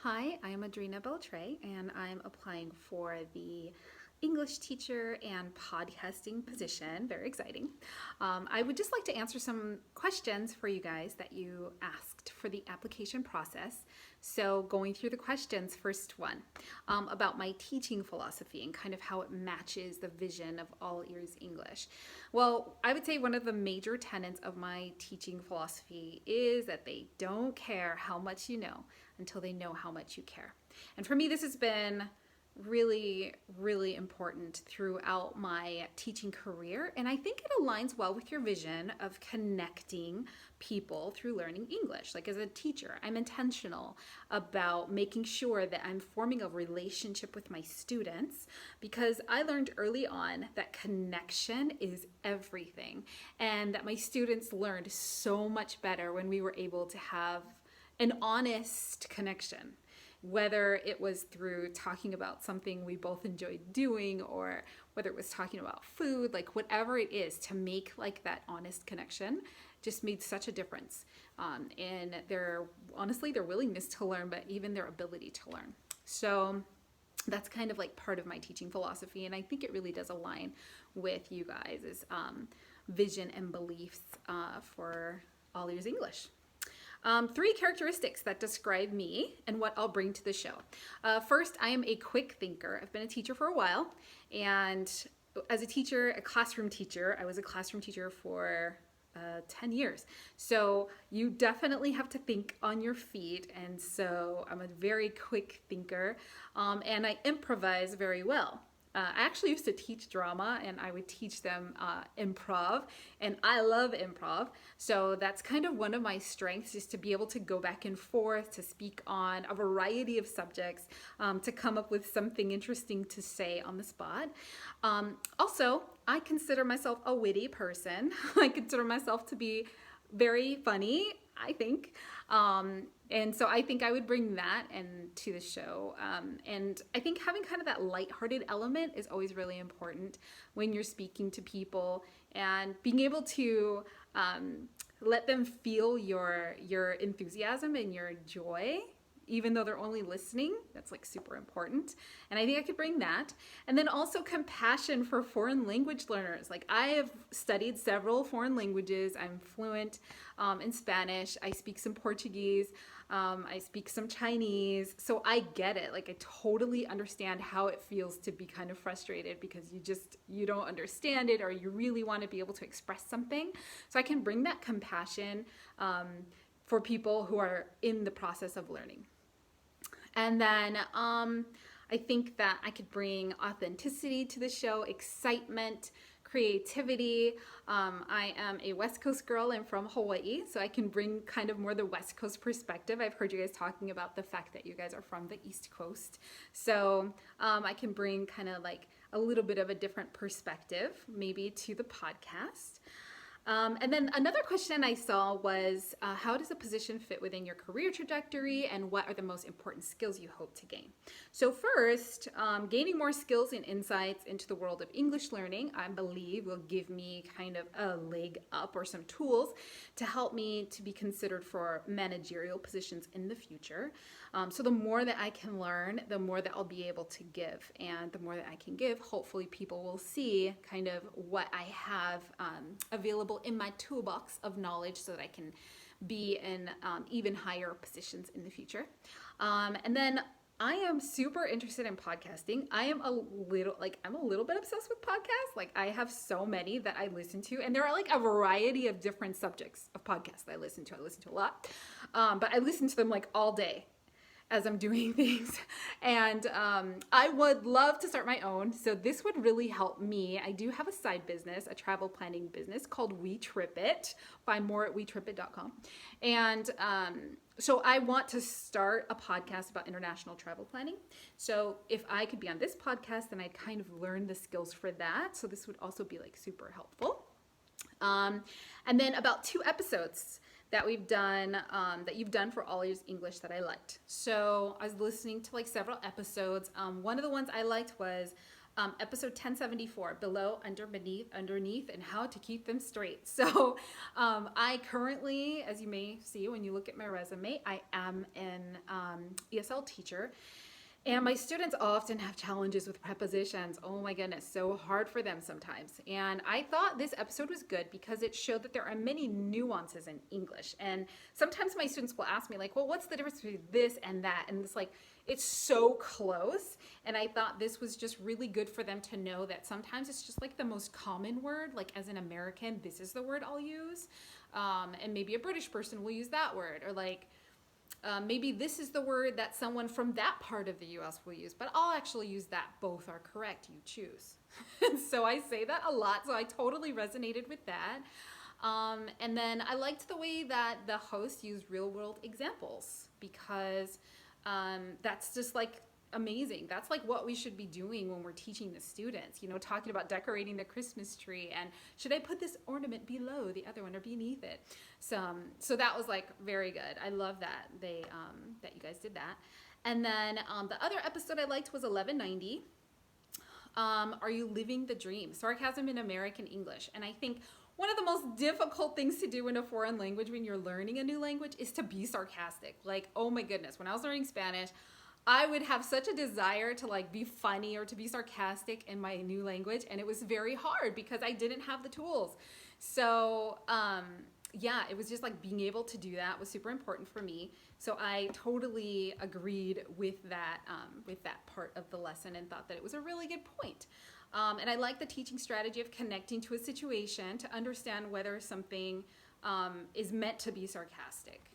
Hi, I'm Adrina Beltre, and I'm applying for the English teacher and podcasting position. Very exciting. I would just like to answer some questions for you guys that you asked for the application process. So, going through the questions, first one about my teaching philosophy and kind of how it matches the vision of All Ears English. Well, I would say one of the major tenets of my teaching philosophy is that they don't care how much you know until they know how much you care. And for me, this has been really important throughout my teaching career. And I think it aligns well with your vision of connecting people through learning English. Like as a teacher, I'm intentional about making sure that I'm forming a relationship with my students because I learned early on that connection is everything and that my students learned so much better when we were able to have an honest connection, whether it was through talking about something we both enjoyed doing or whether it was talking about food, like whatever it is, to make like that honest connection just made such a difference in their, honestly, their willingness to learn, but even their ability to learn. So that's kind of like part of my teaching philosophy, and I think it really does align with you guys' vision and beliefs for All Ears English. Three characteristics that describe me and what I'll bring to the show. First, I am a quick thinker. I've been a teacher for a while, and as a teacher, a classroom teacher, I was a classroom teacher for 10 years. So you definitely have to think on your feet, and so I'm a very quick thinker, and I improvise very well. I actually used to teach drama and I would teach them improv, and I love improv. So that's kind of one of my strengths, is to be able to go back and forth, to speak on a variety of subjects, to come up with something interesting to say on the spot. Also, I consider myself a witty person. I consider myself to be very funny, I think. And so I think I would bring that to the show. And I think having kind of that lighthearted element is always really important when you're speaking to people, and being able to let them feel your enthusiasm and your joy, even though they're only listening. That's like super important. And I think I could bring that. And then also compassion for foreign language learners. Like I have studied several foreign languages. I'm fluent in Spanish. I speak some Portuguese. I speak some Chinese. So I get it. Like I totally understand how it feels to be kind of frustrated because you don't understand it, or you really want to be able to express something. So I can bring that compassion for people who are in the process of learning. And then I think that I could bring authenticity to the show, excitement, creativity. I am a West Coast girl. I'm from Hawaii, so I can bring kind of more the West Coast perspective. I've heard you guys talking about the fact that you guys are from the East Coast. So I can bring kind of like a little bit of a different perspective maybe to the podcast. And then another question I saw was, how does a position fit within your career trajectory, and what are the most important skills you hope to gain? So first, gaining more skills and insights into the world of English learning, I believe will give me kind of a leg up or some tools to help me to be considered for managerial positions in the future. So the more that I can learn, the more that I'll be able to give. And the more that I can give, hopefully people will see kind of what I have available in my toolbox of knowledge, so that I can be in even higher positions in the future. And then I am super interested in podcasting. I'm a little bit obsessed with podcasts. Like I have so many that I listen to, and there are like a variety of different subjects of podcasts that I listen to. I listen to a lot, but I listen to them like all day as I'm doing things. And I would love to start my own. So this would really help me. I do have a side business, a travel planning business called We Trip It. Find more at wetripit.com. And so I want to start a podcast about international travel planning. So if I could be on this podcast, then I'd kind of learn the skills for that. So this would also be like super helpful. And then about 2 episodes that we've done, that you've done for All Ears English that I liked. So I was listening to like several episodes. One of the ones I liked was episode 1074, below, under, beneath, underneath, and how to keep them straight. So I currently, as you may see when you look at my resume, I am in ESL teacher. And my students often have challenges with prepositions. Oh my goodness, so hard for them sometimes. And I thought this episode was good because it showed that there are many nuances in English. And sometimes my students will ask me, like, well, what's the difference between this and that? And it's like, it's so close. And I thought this was just really good for them to know that sometimes it's just like the most common word. Like, as an American, this is the word I'll use. And maybe a British person will use that word. Or like, maybe this is the word that someone from that part of the US will use, but I'll actually use that. Both are correct. You choose. So I say that a lot. So I totally resonated with that. And then I liked the way that the host used real world examples because that's just like amazing. That's like what we should be doing when we're teaching the students, you know, talking about decorating the Christmas tree and should I put this ornament below the other one or beneath it? So that was like very good. I love that that you guys did that. And then the other episode I liked was 1190. Are you living the dream? Sarcasm in American English. And I think one of the most difficult things to do in a foreign language when you're learning a new language is to be sarcastic. Like, oh my goodness, when I was learning Spanish, I would have such a desire to like be funny or to be sarcastic in my new language. And it was very hard because I didn't have the tools. So yeah, it was just like being able to do that was super important for me. So I totally agreed with that part of the lesson and thought that it was a really good point. And I like the teaching strategy of connecting to a situation to understand whether something is meant to be sarcastic.